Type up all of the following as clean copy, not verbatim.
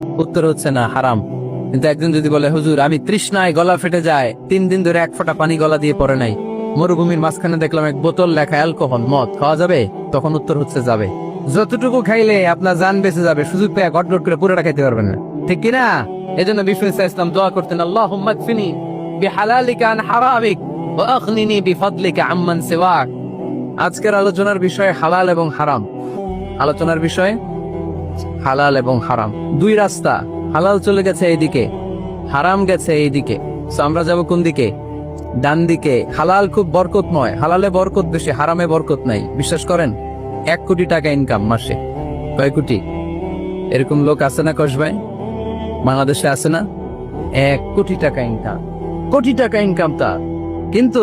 উত্তর হচ্ছে না, হারাম। কিন্তু একজন যদি বলে হুজুর আমি তৃষ্ণায় গলা ফেটে যায়, 3 দিন ধরে এক ফোঁটা পানি গলা দিয়ে পড়ে নাই, মরুভূমির মাঝখানে দেখলাম এক বোতল লেখা অ্যালকোহল মদ, খাওয়া যাবে? তখন উত্তর হচ্ছে যাবে। যতটুকু খাইলে আপনার জান বেঁচে যাবে, সুযোগ পেয়ে গটগট করে পুরোটা খাইতে পারবেন না, ঠিক কিনা? এই জন্য বিষ্ণু ইসলাম দোয়া করতেন, আল্লাহুম্মা কফিনি বিহালালিকা আন হারামিক ওয়া আগনিনি বিফাদলিকা আম্মান সিওয়াক। আজকের আলোচনার বিষয় হালাল এবং হারাম। আলোচনার বিষয় হালাল এবং হারাম, দুই রাস্তা। হালাল চলে গেছে এইদিকে, হারাম গেছে এইদিকে। আমরা যাব কোন দিকে? ডান দিকে। হালাল খুব বরকতময়, হালালে বরকত বেশি, হারামে বরকত নাই। বিশ্বাস করেন? 1 কোটি টাকা ইনকাম মাসে। কয় কোটি? এরকম লোক আছে না কসবাই? বাংলাদেশে আছে না? 1 কোটি টাকা ইনকাম, কোটি টাকা ইনকাম তার। কিন্তু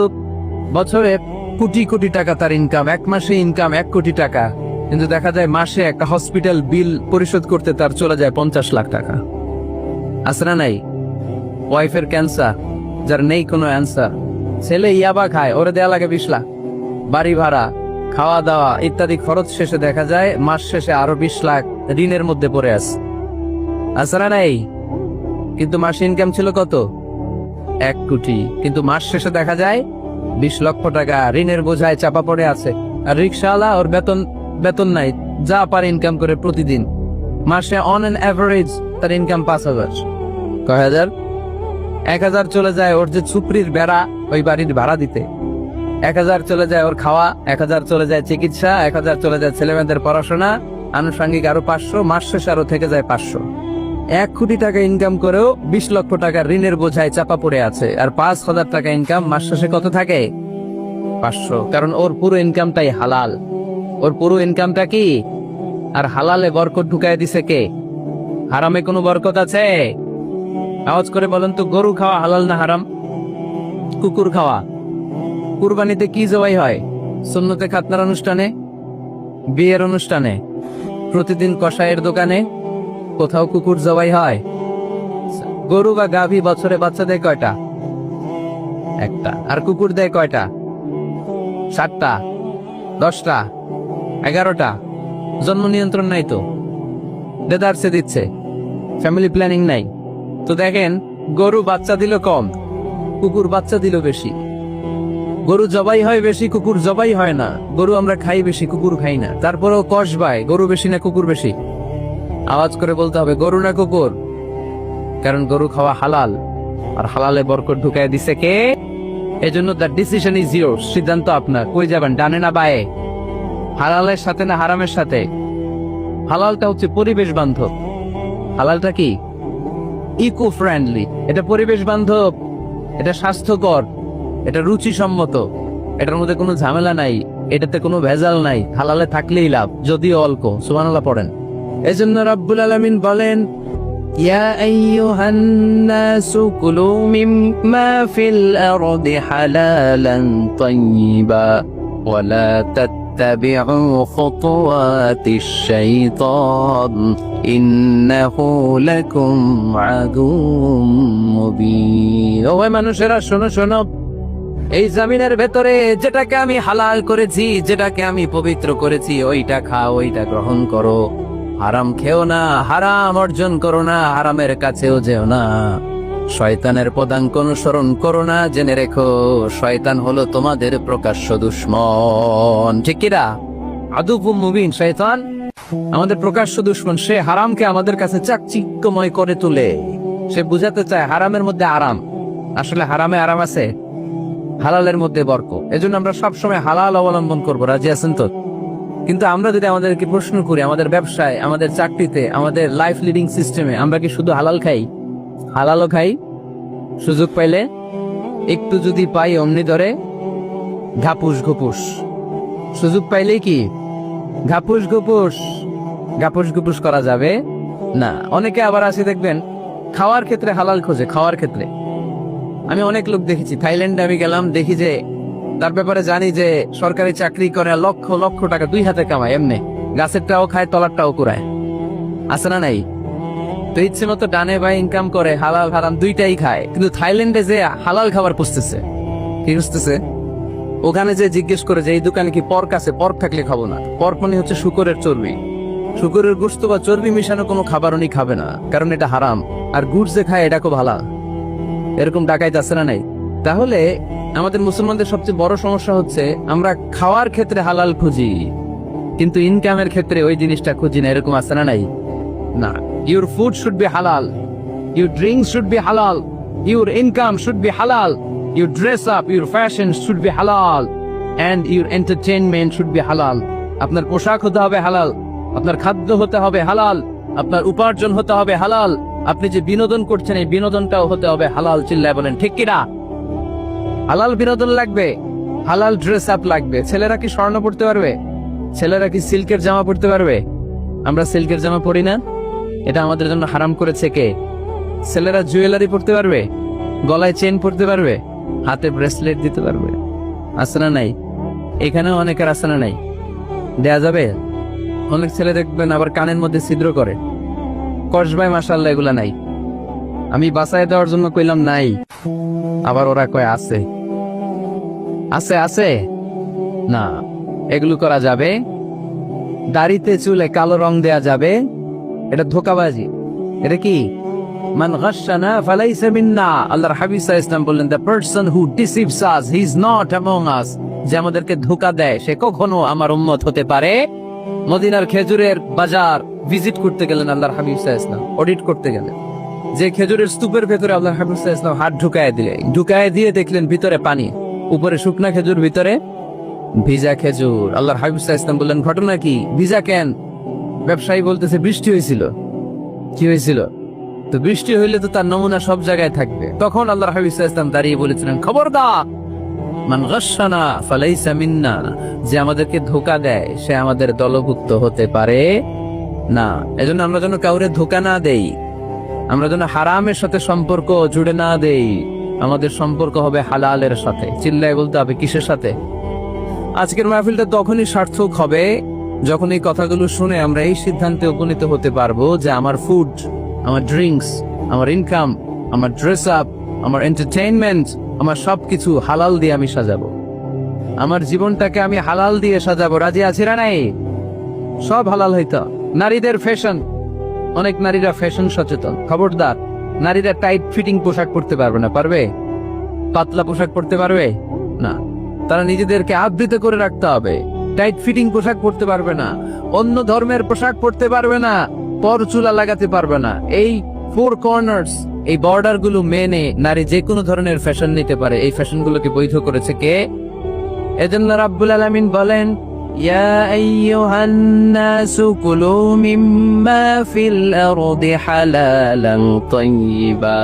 বছরে কোটি কোটি টাকা তার ইনকাম, 1 মাসে ইনকাম 1 কোটি টাকা। কিন্তু দেখা যায় মাসে একটা হসপিটাল বিল পরিশোধ করতে তার চলে যায় 50 লাখ টাকা। আছে না নাই? ওয়াইফের ক্যান্সার, যার নেই কোনো অ্যান্সার। ছেলে ইয়াবা খায়, ওরে দেয়া লাগে 20 লাখ। বাড়ি ভাড়া, খাওয়া দাওয়া ইত্যাদি খরচ শেষে দেখা যায় মাস শেষে আরো 20 লাখ ঋণের মধ্যে পড়ে আছে না নাই? কিন্তু মাসে ইনকাম ছিল কত? 1 কোটি। কিন্তু মাস শেষে দেখা যায় 20 লক্ষ টাকা ঋণের বোঝায় চাপা পড়ে আছে। আর রিক্সাওয়ালা, ওর বেতন নাই, যা পারে ইনকাম করে প্রতিদিন। মাসে অন এন এভারেজ তার ইনকাম 5,000। কয় হাজার? 1,000 চলে যায় ওর যে ছুপড়ির বেড়া, ওই বাড়ির ভাড়া দিতে। 1,000 চলে যায় ওর খাওয়া, 1,000 চলে যায় চিকিৎসা, 1,000 চলে যায় ছেলেমেয়েদের পড়াশোনা, আনুষঙ্গিক আরো 500, মাস শেষে আরো থেকে যায় 500। 1 কোটি টাকা ইনকাম করেও 20 লক্ষ টাকা ঋণের বোঝায় চাপা পড়ে আছে। আর 5,000 টাকা ইনকাম, মাস শেষে কত থাকে? 500। কারণ ওর পুরো ইনকামটাই হালাল। ওর পুরো ইনকামটা কি? আর হালালে বরকত ঢুকায় দিছে কে? হারামে কোনো বরকত আছে? আওয়াজ করে বলেন তো, গরু খাওয়া হালাল না হারাম? কুকুর খাওয়া? কুরবানিতে কি জবাই হয়? সুন্নতে খাতনার অনুষ্ঠানে, বিয়ের অনুষ্ঠানে, প্রতিদিন কসাইয়ের দোকানে, কোথাও কুকুর জবাই হয়? গরু বা গাভী বছরে বাচ্চা দেয় কয়টা? একটা। আর কুকুর দেয় কয়টা? 7টা, 10টা, 11টা। জন্ম নিয়ন্ত্রণ নাই তো, দেদারসে দিচ্ছে, ফ্যামিলি প্ল্যানিং নাই তো। দেখেন, গরু বাচ্চা দিল কম, কুকুর বাচ্চা দিল বেশি। গরু জবাই হয় বেশি, কুকুর জবাই হয় না। গরু আমরা খাই বেশি, কুকুর খাই না। তারপরেও কসবায় গরু বেশি না কুকুর বেশি? আওয়াজ করে বলতে হবে, গরু না কুকুর? কারণ গরু খাওয়া হালাল, আর হালালে বরকত ঢুকায় দিছে কে? এজন্য দ্য ডিসিশন ইজ ইয়োরস। সিদ্ধান্ত আপনার। কই যাবেন, ডানে না বায়ে? হালালের সাথে না হারামের সাথে? হালালটা হচ্ছে পরিবেশ বান্ধব। হালালটা কি? Eco friendly. এটা পরিবেশ বান্ধব, এটা স্বাস্থ্যকর, এটা রুচিসম্মত, এটার মধ্যে কোনো ঝামেলা নাই, এটাতে কোনো ভেজাল নাই। হালালে থাকলেই লাভ, যদিও অল্প। সুবহানাল্লাহ পড়েন। এজন্য রাব্বুল আলামিন বলেন, ইয়া আইয়ুহান নাসু কুলু মিম্মা ফিল আরদি হালালান তাইয়্যিবা ওয়া লা তাত্তাবিউ খুতুওয়াতিশ শাইতান ইন্নাহু লাকুম আদুউম মুবিন। ও মানুষেরা, শোনো শোনো, এই জমিনের ভেতরে যেটাকে আমি হালাল করেছি, যেটাকে আমি পবিত্র করেছি, ওইটা খাও, ওইটা গ্রহণ করো। হারাম খেও না, হারাম অর্জন করো না, হারামের কাছেও যেও না। শয়তানের পদাঙ্ক অনুসরণ করো না। জেনে রেখো, শয়তান হলো তোমাদের প্রকাশ্য দুশমন। ঠিক কিনা? আদুউম মুবিন। শয়তান আমাদের প্রকাশ্য দুশমন। সে হারামকে আমাদের কাছে চাকচিক্যময় করে তোলে। সে বুঝাতে চায় হারামের মধ্যে আরাম। আসলে হারামে আরাম আছে, হালালের মধ্যে বরকত। এজন্য আমরা সবসময় হালাল অবলম্বন করবো। রাজি আছেন তো? কিন্তু আমরা যদি আমাদেরকে প্রশ্ন করি, আমাদের ব্যবসায়, আমাদের চাকরিতে, আমাদের লাইফ লিডিং সিস্টেমে আমরা কি শুধু হালাল খাই? হালালও খাই, সুযোগ পাইলে একটু যদি পাই অমনি ধরে ঘাপুস ঘুপুস। সুযোগ পাইলেই কি ঘাপুস ঘুপুস করা যাবে না। অনেকে আবার আছে দেখবেন, খাওয়ার ক্ষেত্রে হালাল খোঁজে। খাওয়ার ক্ষেত্রে আমি অনেক লোক দেখেছি। থাইল্যান্ডে আমি গেলাম, দেখি যে তার ব্যাপারে জানি যে সরকারি চাকরি করে, লক্ষ লক্ষ টাকা 2 হাতে কামায়। এমনি গাছেরটাও খায়, তলারটাও কুড়ায়। আছে না নাই? তো ইচ্ছে মতো ডানে বাই ইনকাম করে, হালাল হারাম দুইটাই খায়। কিন্তু থাইল্যান্ডে যে হালাল খাবার খুঁজতেছে, কি খুঁজতেছে? ওখানে যে জিজ্ঞেস করে যে এই দোকানে কি পর্ক আছে, পর্ক থাকলে খাবো না। পর্ক মানে হচ্ছে শুকরের চর্বি। শুকরের গোশত বা চর্বি মিশানো কোনো খাবার উনি খাবে না, কারণ এটা হারাম। আর গুড় যে খায় এটা খুব হালাল। এরকম ডাকাইত আছে না নাই? তাহলে আমাদের মুসলমানদের সবচেয়ে বড় সমস্যা হচ্ছে আমরা খাওয়ার ক্ষেত্রে হালাল খুঁজি, কিন্তু ইনকামের ক্ষেত্রে ওই জিনিসটা খুঁজি না। এরকম আছে না নাই? না, ইউর ফুড শুড বি হালাল, ইউর ড্রিঙ্কস শুড বি হালাল, ইউর ইনকাম শুড বি হালাল, your dress up, your fashion should be হালাল, and your entertainment should be হালাল। আপনার পোশাক হতে হবে হালাল, আপনার খাদ্য হতে হবে হালাল, আপনার উপার্জন হতে হবে হালাল, আপনি যে বিনোদন করছেন এই বিনোদনটাও হতে হবে হালাল। চিল্লায় বলেন ঠিক কিনা? হালাল বিনোদন লাগবে, হালাল ড্রেস আপ লাগবে। ছেলেরা কি স্বর্ণ পড়তে পারবে? ছেলেরা কি সিল্কের জামা পড়তে পারবে? আমরা সিল্কের জামা পরি না, এটা আমাদের জন্য হারাম করেছে কে? ছেলেরা জুয়েলারি পড়তে পারবে? গলায় চেন পড়তে পারবে? হাতে ব্রেসলেট দিতে পারবে? আছে না নাই? এখানেও অনেকের আছে না নাই? দেয়া যাবে? অনেক ছেলে দেখবেন আবার কানের মধ্যে ছিদ্র করে। কসবাই মাশাআল্লাহ এগুলা নাই। আমি বাঁচায় দেওয়ার জন্য কইলাম নাই, আবার ওরা কয় আছে। আছে আছে না, এগুলো করা যাবে? দাড়িতে চুলে কালো রং দেয়া যাবে? এটা ধোঁকাবাজি। এটা কি? মান গাশশানা ফালাইসা মিন্না। আল্লাহর হাবিব সাল্লাল্লাহু আলাইহি ওয়াসাল্লাম বললেন, the person who deceives us he is not among আস। যে আমাদেরকে ধোঁকা দেয় সে কখনো আমার উম্মত হতে পারে। মদিনার খেজুরের বাজার ভিজিট করতে গেলেন আল্লাহর হাবিব সাল্লাল্লাহু আলাইহি ওয়াসাল্লাম, অডিট করতে গেলেন। যে খেজুরের স্তূপের ভেতরে আল্লাহর হাবিব সাল্লাল্লাহু আলাইহি ওয়াসাল্লাম হাত ঢুকায় দিয়ে দেখলেন ভিতরে পানি, উপরে শুকনা খেজুর, ভিতরে ভিজা খেজুর। আল্লাহর হাবিব সাল্লাল্লাহু আলাইহি ওয়াসাল্লাম বললেন, ঘটনা কি? ভিজা কেন? ব্যবসায়ী বলতেছে বৃষ্টি হয়েছিল। কি হয়েছিল? তো বৃষ্টি হইলে তো তার নমুনা সব জায়গায় থাকবে। তখন আল্লাহর হাবিব সাল্লাল্লাহু আলাইহি ওয়াসাল্লাম দাঁড়িয়ে বলেছিলেন, খবরদার, মান গাশশানা ফালাইসা মিন্না। যে আমাদেরকে ধোঁকা দেয় সে আমাদের দলভুক্ত হতে পারে না। এজন্য আমরা যেন কাউরে ধোঁকা না দেই, আমরা যেন হারামের সাথে সম্পর্ক জুড়ে না দেই। আমাদের সম্পর্ক হবে হালালের সাথে। চিল্লায় বলতে হবে কিসের সাথে? আজকের মাহফিলটা তখনই সার্থক হবে যখন এই কথাগুলো শুনে আমরা এই সিদ্ধান্তে উপনীত হতে পারবো যে আমার ফুড, আমার ড্রিঙ্কস, আমার ইনকাম, আমার ড্রেস আপ, আমার এন্টারটেইনমেন্ট, আমার সবকিছু হালাল দিয়ে আমি সাজাবো। আমার জীবনটাকে আমি হালাল দিয়ে সাজাবো। রাজি আছি না নাই? সব হালাল হইতো। নারীদের ফ্যাশন, অনেক নারীরা ফ্যাশন সচেতন। খবরদার, নারীরা টাইট ফিটিং পোশাক পরতে পারবে না। পারবে? পাতলা পোশাক পরতে পারবে না। তারা নিজেদেরকে আবৃত করে রাখতে হবে। টাইট ফিটিং পোশাক পরতে পারবে না, অন্য ধর্মের পোশাক পরতে পারবে না, পর চুলা লাগাতে পারবে না। এই ফোর কর্নার্স, এই বর্ডার গুলো মেনে নারী যে কোনো ধরনের ফ্যাশন নিতে পারে। এই ফ্যাশন গুলোকে বৈধ করেছে কে? এজন্য রাব্বুল আলামিন বলেন, ইয়া আইয়ুহান নাসু কুলু মিম্মা ফিল আরদি হালালান তাইয়্যিবা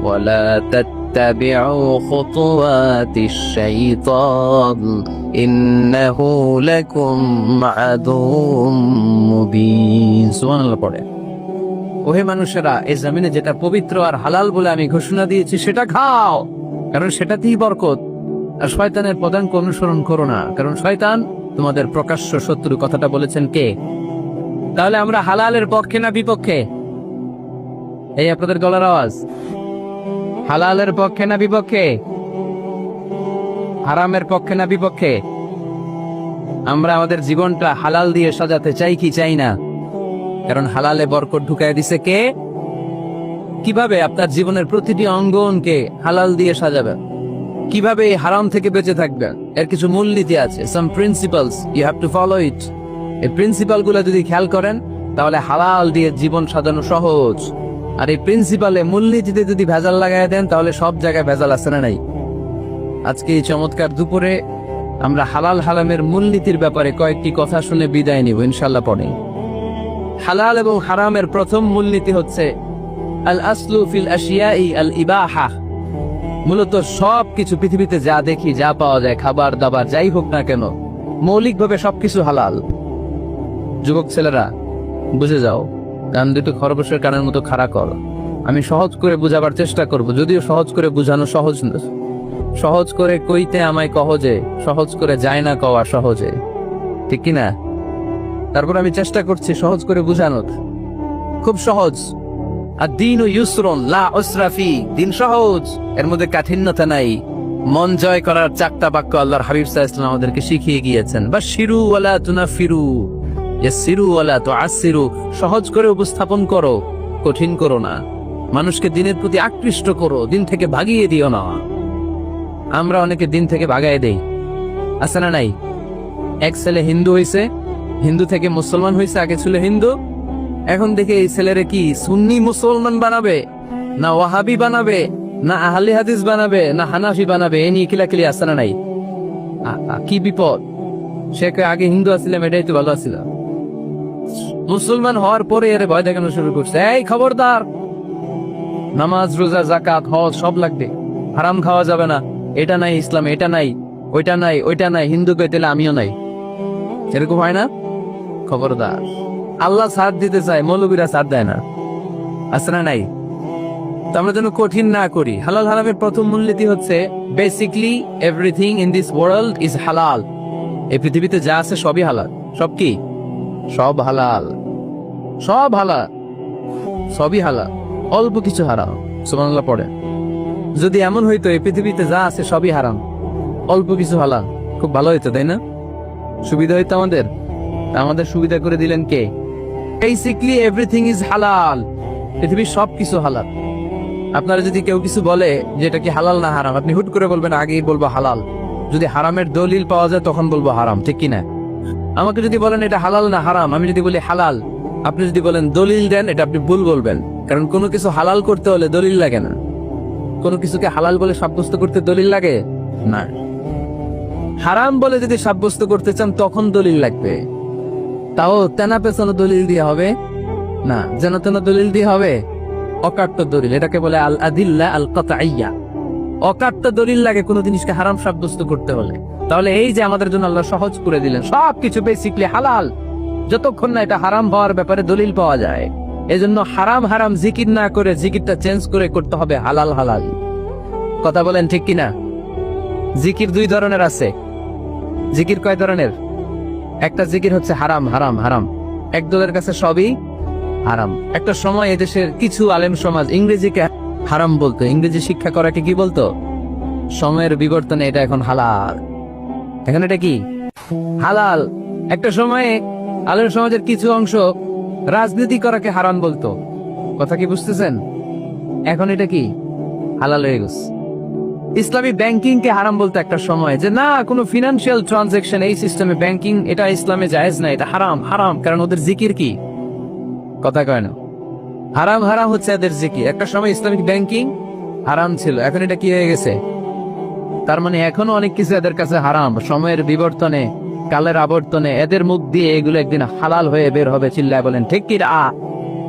ওয়া লা তাত্তাবিউ খুতুওয়াতিশ শাইতান ইন্নাহু লাকুম আদুউম মুবিন। সুবহানাল্লাহ পড়ে। ওহে মানুষেরা, এই জমিনে যেটা পবিত্র আর হালাল বলে আমি ঘোষণা দিয়েছি সেটা খাও, কারণ সেটাতেই বরকত। আর শয়তানের পদাঙ্ক অনুসরণ করো না, কারণ শয়তান তোমাদের প্রকাশ্য শত্রু। কথাটা বলেছেন কে? তাহলে আমরা হালালের পক্ষে না বিপক্ষে? এই আপনাদের গলার আওয়াজ। হালালের পক্ষে না বিপক্ষে? হারামের পক্ষে না বিপক্ষে? আমরা আমাদের জীবনটা হালাল দিয়ে সাজাতে চাই কি চাই না? কারণ হালালে বরকত ঢুকায় দিছে কে? কিভাবে আপনার জীবনের প্রতিটি অঙ্গনকে হালাল দিয়ে সাজাবেন? কিভাবে এই হারাম থেকে বেঁচে থাকবেন? এর কিছু মূলনীতি আছে, some principals, you have to follow it. এই প্রিন্সিপাল গুলো যদি খেয়াল করেন তাহলে হালাল দিয়ে জীবন সাজানো সহজ। আর এই প্রিন্সিপালে, মূলনীতিতে যদি ভেজাল লাগাই দেন তাহলে সব জায়গায় ভেজাল আছে না নাই? আজকে এই চমৎকার দুপুরে আমরা হালাল হারামের মূলনীতির ব্যাপারে কয়েকটি কথা শুনে বিদায় নিব ইনশাআল্লাহ। পরে হালাল এবং হারামের প্রথম মূলনীতি হচ্ছে আল আসলু ফিল আশিয়াই আল ইবাহা। মূলত সব কিছু পৃথিবীতে যা দেখি, যা পাওয়া যায়, খাবার দাবার যাই হোক না কেন, মৌলিকভাবে সবকিছু হালাল। যুবক ছেলেরা বুঝে যাও, কান দুটো খরগোশের কানের মতো খাড়া কর। আমি সহজ করে বুঝাবার চেষ্টা করব, যদিও সহজ করে বুঝানো সহজ না। সহজ করে কইতে আমায় কহজে, সহজ করে যায় না কওয়া সহজে, ঠিক কিনা? তারপর আমি চেষ্টা করছি সহজ করে বুঝানোর। খুব সহজ। আর দিন ও ইউসরুন লা উসরা ফি, দিন সহজ, এর মধ্যে কাঠিন্যতা নাই। মন জয় করার চারটা বাক্য আল্লাহর হাবিব সাল্লাল্লাহু আলাইহি ওয়াসাল্লাম আমাদেরকে শিখিয়ে গিয়েছেন। বাশিরু ওয়ালা তুনাফিরু, ইয়াসসিরু ওয়ালা তুআসসিরু, সহজ করে উপস্থাপন করো, কঠিন করো না। মানুষকে দিনের প্রতি আকৃষ্ট করো, দিন থেকে ভাগিয়ে দিও না। আমরা অনেকে দিন থেকে ভাগায় দেই, আছে না নাই? এক ছেলে হিন্দু হইছে, হিন্দু থেকে মুসলমান হইছে, আগে ছিল হিন্দু, এখন দেখে এই ছেলেরে কি সুন্নি মুসলমান বানাবে, না ওয়াহাবি বানাবে, না আহলে হাদিস বানাবে, না হানাফি বানাবে, এ নিয়ে কিলাকিলি, আছে না নাই? কি বিপদ! সে আগে হিন্দু আসছিলাম, এটাই তো ভালো আসছিলাম। মুসলমান হওয়ার পরে এর ভয় দেখানো শুরু করছে, এই খবরদার, নামাজ রোজা যাকাত হজ সব লাগবে, হারাম খাওয়া যাবে না, এটা নাই ইসলাম, এটা নাই, ওইটা নাই, ওইটা নাই, হিন্দু কইতেলে আমিও নাই, এরকম হয় না? খবরদার, আল্লাহ সাথ দিতে চায়, মৌলবীরা সাথ দেয় না, আছে না নাই? তো আমরা যেন কঠিন না করি। হালাল হারামের প্রথম মূলনীতি হচ্ছে basically everything in this world is হালাল। এই পৃথিবীতে যা আছে সবই হালাল। সব কি? সব হালাল, সব হালাল, সবই হালাল, অল্প কিছু হারাম। সুবহানাল্লাহ পড়ে। যদি এমন হইতো এই পৃথিবীতে যা আছে সবই হারাম, অল্প কিছু হালাল, খুব ভালো হইতো, তাই না? সুবিধা হইতো আমাদের। আমাদের সুবিধা করে দিলেন কে? বেসিকলি এভরিথিং ইজ হালাল, পৃথিবীর সব কিছু হালাল। আপনারা যদি কেউ কিছু বলে যে এটা কি হালাল না হারাম, আপনি হুট করে বলবেন আগেই বলবো হালাল। যদি হারামের দলিল পাওয়া যায় তখন বলবো হারাম, ঠিক কিনা? আমাকে যদি বলেন এটা হালাল না হারাম, আমি যদি বলি হালাল, আপনি যদি বলেন দলিল দেন, এটা আপনি ভুল বলবেন। কারণ কোনো কিছু হালাল করতে হলে দলিল লাগে না। কোনো কিছুকে হালাল বলে সাব্যস্ত করতে দলিল লাগে না। হারাম বলে যদি সাব্যস্ত করতে চান তখন দলিল লাগবে, তাও তেনা পেছানো দলিল দিয়ে হবে না, যেন তেন দলিল দিয়ে হবে, অকাট্য দলিল। এটাকে বলে আল আদিল্লা আল কাতঈয়া। অকাট্য দলিল লাগে কোনো জিনিসকে হারাম সাব্যস্ত করতে হলে। তাহলে এই যে আমাদের জন্য আল্লাহ সহজ করে দিলেন, সবকিছু বেসিকলি হালাল, যতক্ষণ না এটা হারাম হওয়ার ব্যাপারে দলিল পাওয়া যায়। এজন্য হারাম হারাম জিকির না করে জিকিরটা চেঞ্জ করে করতে হবে হালাল হালাল। কথা বলেন ঠিক কিনা? জিকির দুই ধরনের আছে। জিকির কয় ধরনের? একটা জিকির হচ্ছে হারাম হারাম হারাম, একদলের কাছে সবই হারাম। একটা সময় এদেশের কিছু আলেম সমাজ ইংরেজিকে হারাম বলতো, ইংরেজি শিক্ষা করাকে কি বলতো? সময়ের বিবর্তনে এটা এখন হালাল। এখন এটা কি? হালাল। একটা সময়ে আলেম সমাজের কিছু অংশ রাজনীতি করাকে হারাম বলতো। কথা কি বুঝতেছেন? এখন এটা কি? হালাল হয়ে গেছে। ইসলামী ব্যাংকিং কে হারাম বলতো একটা সময়, যে না, কোনো ফিনান্সিয়াল ট্রানজাকশন এই সিস্টেমে ব্যাংকিং, এটা ইসলামে জায়েজ না, এটা হারাম হারাম। কারণ ওদের জিকির কি? কথা কয় না। হারাম হারাম হচ্ছে এদের জিকির। একটা সময় ইসলামিক ব্যাংকিং হারাম ছিল, এখন এটা কি হয়ে গেছে? তার মানে এখনো অনেক কিছু এদের কাছে হারাম। সময়ের বিবর্তনে, কালের আবর্তনে এদের মুখ দিয়ে এগুলো একদিন হালাল হয়ে বের হবে। চিল্লায় বলেন ঠিক কি?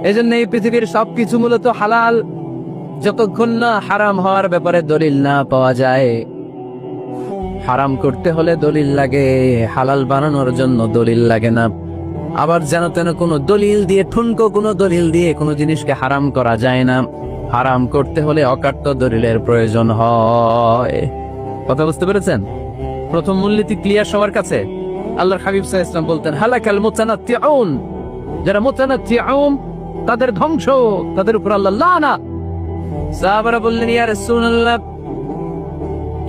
এজন্য এই পৃথিবীর সবকিছু মূলত হালাল, যতক্ষণ না হারাম হওয়ার ব্যাপারে দলিল না পাওয়া যায়। হারাম করতে হলে দলিল লাগে, হালাল বানানোর জন্য দলিল লাগে না। আবার যেন তেন কোনো দলিল দিয়ে, ঠুনকো কোনো দলিল দিয়ে কোনো জিনিসকে হারাম করা যায় না। হারাম করতে হলে অকাট্য দলিলের প্রয়োজন হয়। কথা বুঝতে পেরেছেন? প্রথম মূলনীতি ক্লিয়ার সবার কাছে? আল্লাহর হাবিব সাল্লাল্লাহু আলাইহি ওয়াসাল্লাম বলতেন, হালাকাল মুতানাত্তিউন, যারা মুতানাত্তিউন তাদের ধ্বংস, তাদের উপর আল্লাহ লানাত। সাহাবারা বললেন, ইয়া রাসূলুল্লাহ,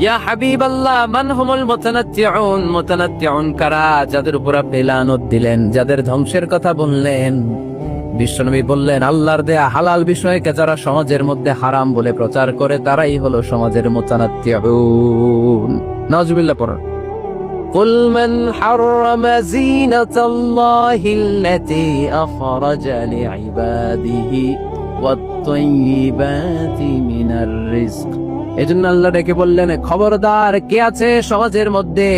ইয়া হাবিবাল্লাহ, মান হুমুল মুতানাত্তিউন? মুতানাত্তিউন কারা, যাদের উপর আপনি লানত দিলেন, যাদের ধ্বংসের কথা বললেন? বিশ্বনবী বললেন, আল্লাহর দেয়া হালাল বিষয়কে যারা সমাজের মধ্যে হারাম বলে প্রচার করে, তারাই হলো সমাজের মুতানাত্তিউন। নাউজুবিল্লাহ পড়ুন। قل من حرم زينة الله التي أخرج لعباده والطيبات من الرزق। এজন্য আল্লাহ ডেকে বললেন, খবরদার, কে আছে সমাজের মধ্যে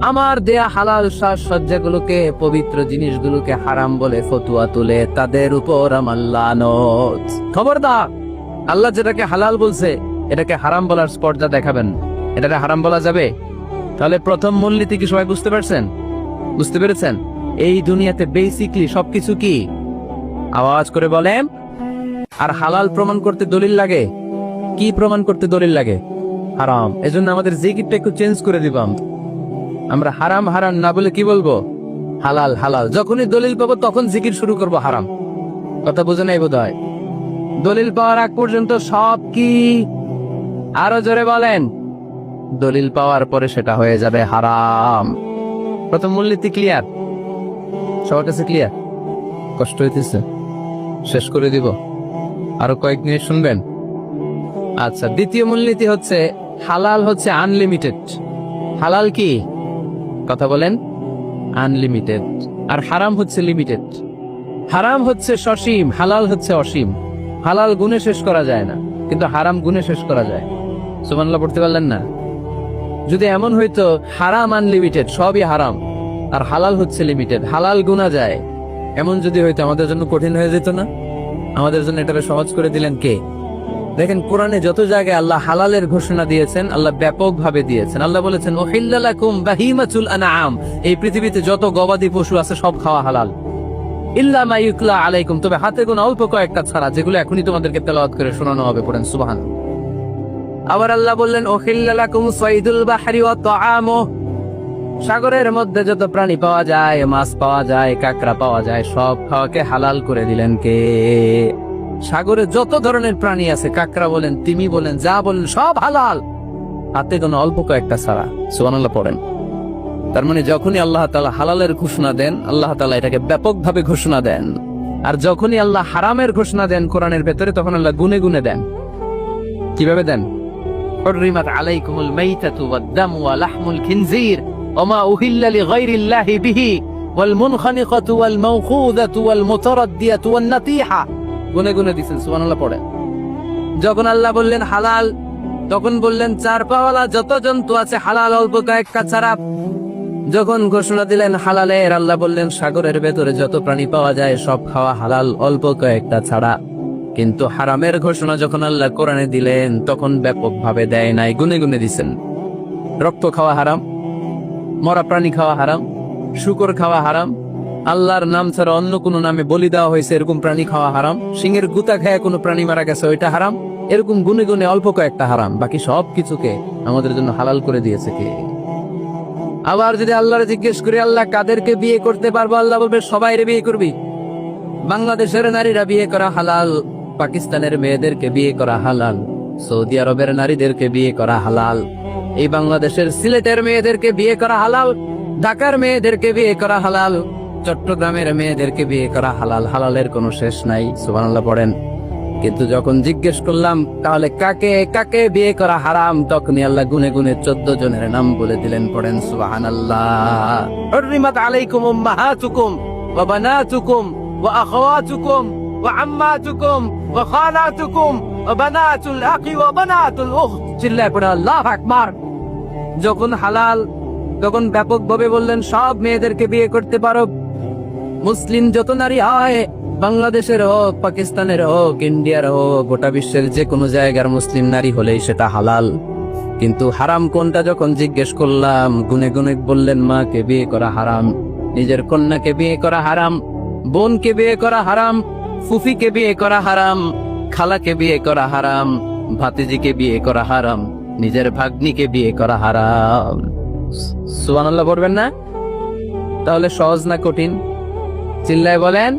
আমার দেয়া হালাল সাজসজ্জাগুলোকে, পবিত্র জিনিসগুলোকে হারাম বলে ফতুয়া তুলে, তাদের উপর আমার লানত। খবরদার, আল্লাহ যেটাকে হালাল বলছে এটাকে হারাম বলার স্পর্ধা দেখাবেন। এটাকে হারাম বলা যাবে? তাহলে প্রথম মূলনীতি কি সবাই বুঝতে পারছেন? বুঝতে পেরেছেন? এই দুনিয়াতে বেসিকলি সবকিছু কি? আওয়াজ করে বলেন। আর হালাল প্রমাণ করতে দলিল লাগে। কি প্রমাণ করতে দলিল লাগে? হারাম। এজন্য আমাদের জিকিরটা একটু চেঞ্জ করে দিবাম। আমরা হারাম হারাম না বলে কি বলবো? হালাল হালাল। যখনই দলিল পাবো তখন জিকির শুরু করব হারাম। কথা বুঝে নাই বোধহয়? দলিল পাওয়ার আগ পর্যন্ত সব কি? আরো জোরে বলেন। দলিল পাওয়ার পরে সেটা হয়ে যাবে হারাম। প্রথম মূলনীতি ক্লিয়ার? সবার কাছে ক্লিয়ার? কষ্ট হইতেছে? শেষ করে দিব, আরো কয়েক মিনিট শুনবেন? আচ্ছা, দ্বিতীয় মূলনীতি হচ্ছে হালাল হচ্ছে আনলিমিটেড। হালাল কি? কথা বলেন। আনলিমিটেড। আর হারাম হচ্ছে লিমিটেড। হারাম হচ্ছে সসীম, হালাল হচ্ছে অসীম। হালাল গুণে শেষ করা যায় না, কিন্তু হারাম গুণে শেষ করা যায়। সুবহানাল্লাহ পড়তে পারলেন না? যদি এমন হইতো হারাম আনলিমিটেড, সবই হারাম, আর হালাল হচ্ছে লিমিটেড, হালাল গুণা যায়, এমন যদি হইতো আমাদের জন্য কঠিন হয়ে যেত না? আমাদের জন্য এটাকে সহজ করে দিলেন কে? দেখেন, কোরআনে যত জায়গায় আল্লাহ হালালের ঘোষণা দিয়েছেন, আল্লাহ ব্যাপকভাবে দিয়েছেন। আল্লাহ বলেছেন উহিল্লা লাকুম বাহিমাতুল আনআম, এই পৃথিবীতে যত গবাদি পশু আছে সব খাওয়া হালাল, ইল্লা মা ইউতলা আলাইকুম, তবে হাতে গোনা অল্প কয়েকটা ছাড়া, যেগুলো এখনই তোমাদেরকে তেলাওয়াত করে শোনানো হবে। পড়েন সুবহানাল্লাহ। আবার আল্লাহ বললেন উহিল্লা লাকুম সাইদুল বাহরি ওয়া তাআমু, সাগরের মধ্যে যত প্রাণী পাওয়া যায়, মাছ পাওয়া যায়, কাঁকড়া পাওয়া যায়, সব খাওয়াকে হালাল করে দিলেন কে? সাগরে যত ধরনের প্রাণী আছে, কাঁকড়া বলেন, তিমি বলেন, যা বলেন, সব হালাল, হাতে কোনো অল্প কয়েকটা ছাড়া। সুবহানাল্লাহ পড়েন। তার মানে যখনই আল্লাহ তাআলা হালালের ঘোষণা দেন, আল্লাহ তাআলা এটাকে ব্যাপকভাবে ঘোষণা দেন। আর যখনই আল্লাহ হারামের ঘোষণা দেন কোরআনের ভেতরে, তখন আল্লাহ গুনে গুনে দেন। কিভাবে দেন? হুররিমাত আলাইকুমুল মাইতাতু ওয়াদ-দামু ওয়া লাহমুল খিনজির ওয়া মা উহিল্লা লিগাইরিল্লাহি বিহি ওয়াল মুনখানিকাতু ওয়াল মাওখুযাতু ওয়াল মুতারাদ্দিয়াতু ওয়ান নাতিহা, গুনে গুনে দিয়েছেন। সুবহানাল্লাহ পড়েন। যখন আল্লাহ বললেন হালাল, তখন বললেন চার পাওয়ালা যত জন্তু আছে হালাল, অল্প কয়েকটা ছাড়া। যখন ঘোষণা দিলেন হালালের, আল্লাহ বললেন সাগরের ভেতরে যত প্রাণী পাওয়া যায় সব খাওয়া হালাল, অল্প কয়েকটা ছাড়া। কিন্তু হারামের ঘোষণা যখন আল্লাহ কোরআনে দিলেন, তখন ব্যাপকভাবে দেয় নাই, গুনে গুনে দিছেন। রক্ত খাওয়া হারাম, মরা প্রাণী খাওয়া হারাম, শূকর খাওয়া হারাম, আল্লাহর নাম ছাড়া অন্য কোনো নামে বলি দেওয়া হয়েছে এরকম প্রাণী খাওয়া হারাম, সিংহের গুতা খায় কোনো প্রাণী মারা গেছে ওইটা হারাম। এরকম গুনে গুনে অল্প কয়েকটা হারাম, বাকি সব কিছুকে আমাদের জন্য হালাল করে দিয়েছে কে? আবার যদি আল্লাহরে জিজ্ঞেস করি আল্লাহ কাদেরকে বিয়ে করতে পারবো, আল্লাহ বলবে সবাইরে বিয়ে করবি। বাংলাদেশের নারীরা বিয়ে করা হালাল, পাকিস্তানের মেয়েদেরকে বিয়ে করা হালাল, সৌদি আরবের নারীদেরকে বিয়ে করা হালাল, এই বাংলাদেশের সিলেটের মেয়েদেরকে বিয়ে করা হালাল, ঢাকার মেয়েদেরকে বিয়ে করা হালাল, চট্টগ্রামের মেয়েদেরকে বিয়ে করা হালাল। হালালের কোনো শেষ নাই। সুবহানাল্লাহ পড়েন। কিন্তু যখন জিজ্ঞেস করলাম তাহলে কাকে কাকে বিয়ে করা হারাম, তখনই আল্লাহ গুনে গুনে 14 জনের নাম বলে দিলেন। পড়েন সুবহানাল্লাহ। হুররিমাত আলাইকুম উম্মাহাতুকুম ওয়া বানাতুকুম ওয়া আখাওয়াতুকুম ওয়া আম্মাতুকুম ওয়া খালাতুকুম ওয়া বানাতুল আখি ওয়া বানাতুল উখত। চিল্লায় পড়ে আল্লাহু আকবার। যখন হালাল, তখন ব্যাপকভাবে বললেন সব মেয়েদেরকে বিয়ে করতে পারো। মুসলিম যত নারী হয়, বাংলাদেশের হোক, পাকিস্তানের হোক, ইন্ডিয়ার হোক, গোটা বিশ্বের যে কোনো জায়গার মুসলিম নারী হলেই সেটা হালাল। কিন্তু হারাম কোনটা যখন জিজ্ঞেস করলাম, গুনে গুনে বললেন মাকে বিয়ে করা হারাম, নিজের কন্যাকে বিয়ে করা হারাম, বোনকে বিয়ে করা হারাম, ফুফিকে বিয়ে করা হারাম, খালাকে বিয়ে করা হারাম, ভাতিজিকে বিয়ে করা হারাম, নিজের ভাগ্নিকে বিয়ে করা হারাম। সুবহানাল্লাহ বলবেন না? তাহলে সহজ না কঠিন? চিল্লায় বলেন।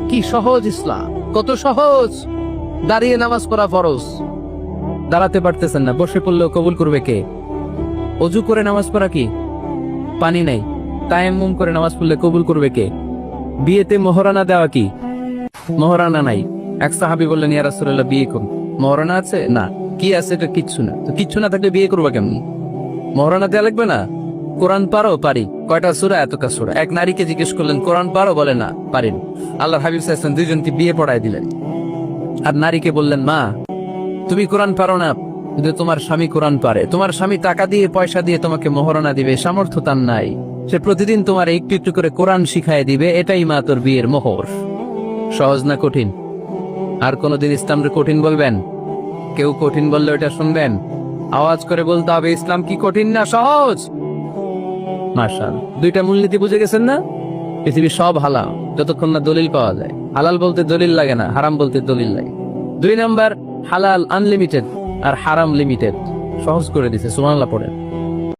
কি সহজ ইসলাম, কত সহজ। দাঁড়িয়ে নামাজ পড়া ফরজ, দাঁড়াতে পারতেছেন না, বসে পড়লেও কবুল করবে কে? অজু করে নামাজ পড়া কি? পানি নাই, তায়াম্মুম করে নামাজ পড়লে কবুল করবে কে? বিয়েতে মোহরানা দেওয়া কি? মোহরানা নাই। এক সাহাবী বললেন ইয়া রাসূলুল্লাহ বিয়ে করুন, মোহরানা আছে? না। কি আছে? এটা কিচ্ছু না। তো কিচ্ছু না থাকলে বিয়ে করবা কেমন? মোহরানা দেওয়া লাগবে না? কোরআন পারো? পারি। কয়টা সূরা? এতটা সূরা। এক নারীকে জিজ্ঞেস করলেন কোরআন পারো? বলে না, পারিনি। আল্লাহর হাবিব সাল্লাল্লাহু আলাইহি ওয়াসাল্লাম দুইজনকে বিয়ে পড়ায় দিলেন। আর নারীকে বললেন মা তুমি কোরআন পারো না, কিন্তু তোমার স্বামী কোরআন পারে। তোমার স্বামী টাকা দিয়ে পয়সা দিয়ে তোমাকে মোহরানা দিবে, সামর্থ্য তার নাই, সে প্রতিদিন তোমার একটু একটু করে কোরআন শিখায় দিবে, এটাই মা তোর বিয়ের মোহর। সহজ না কঠিন? আর কোনদিন ইসলামকে কঠিন বলবেন? কেউ কঠিন বললে ওটা শুনবেন? আওয়াজ করে বলতে হবে ইসলাম কি কঠিন না সহজ? মাশাআল্লাহ। দুইটা মূলনীতি বুঝে গেছেন না? পৃথিবীর সব হালাল যতক্ষণ না দলিল পাওয়া যায়। হালাল বলতে দলিল লাগে না, হারাম বলতে দলিল লাগে। 2 নাম্বার, হালাল আনলিমিটেড আর হারাম লিমিটেড। সহজ করে দিছে। সুবহানাল্লাহ পড়েন।